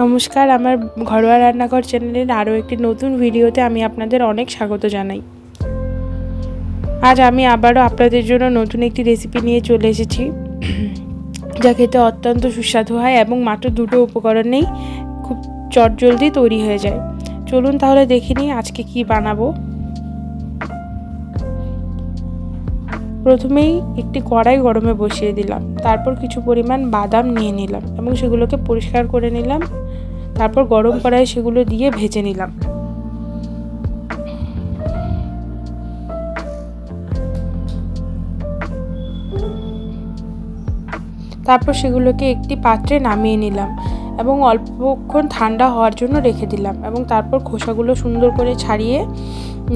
নমস্কার, আমার ঘরোয়া রান্নাঘর চ্যানেলের আরও একটি নতুন ভিডিওতে আমি আপনাদের অনেক স্বাগত জানাই। আজ আমি আবারও আপনাদের জন্য নতুন একটি রেসিপি নিয়ে চলে এসেছি, যা খেতে অত্যন্ত সুস্বাদু হয় এবং মাত্র দুটো উপকরণেই খুব চটজলদি তৈরি হয়ে যায়। চলুন তাহলে দেখে নিই আজকে কি বানাবো। প্রথমেই একটি কড়াই গরমে বসিয়ে দিলাম, তারপর কিছু পরিমাণ বাদাম নিয়ে নিলাম এবং সেগুলোকে পরিষ্কার করে নিলাম। তারপর গরম কড়াই সেগুলো দিয়ে ভেজে নিলাম। তারপর সেগুলোকে একটি পাত্রে নামিয়ে নিলাম এবং অল্পক্ষণ ঠান্ডা হওয়ার জন্য রেখে দিলাম এবং তারপর খোসাগুলো সুন্দর করে ছাড়িয়ে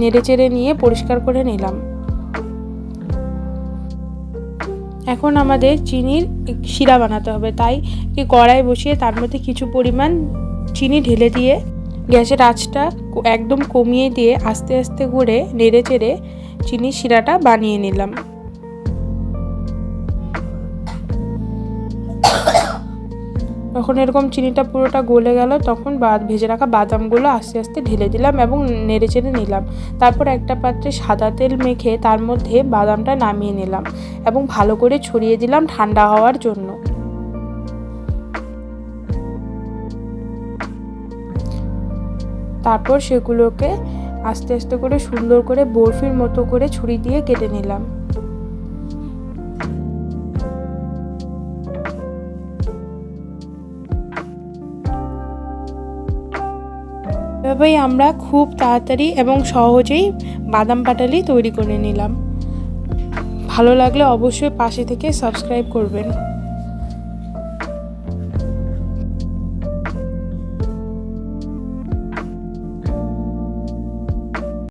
নেড়েচেড়ে নিয়ে পরিষ্কার করে নিলাম। এখন আমাদের চিনির শিরা বানাতে হবে, তাই একটি কড়াই বসিয়ে তার মধ্যে কিছু পরিমাণ চিনি ঢেলে দিয়ে গ্যাসের আঁচটা একদম কমিয়ে দিয়ে আস্তে আস্তে করে নেড়ে চেড়ে চিনির শিরাটা বানিয়ে নিলাম। যখন এরকম চিনিটা পুরোটা গলে গেল তখন ভেজে রাখা বাদামগুলো আস্তে আস্তে ঢেলে দিলাম এবং নেড়ে চেড়ে নিলাম। তারপর একটা পাত্রে সাদা তেল মেখে তার মধ্যে বাদামটা নামিয়ে নিলাম এবং ভালো করে ছড়িয়ে দিলাম ঠান্ডা হওয়ার জন্য। তারপর সেগুলোকে আস্তে আস্তে করে সুন্দর করে বরফির মতো করে ছুরি দিয়ে কেটে নিলাম। এভাবেই আমরা খুব তাড়াতাড়ি এবং সহজেই বাদাম পাটালি তৈরি করে নিলাম। ভালো লাগলে অবশ্যই পাশে থেকে সাবস্ক্রাইব করবেন।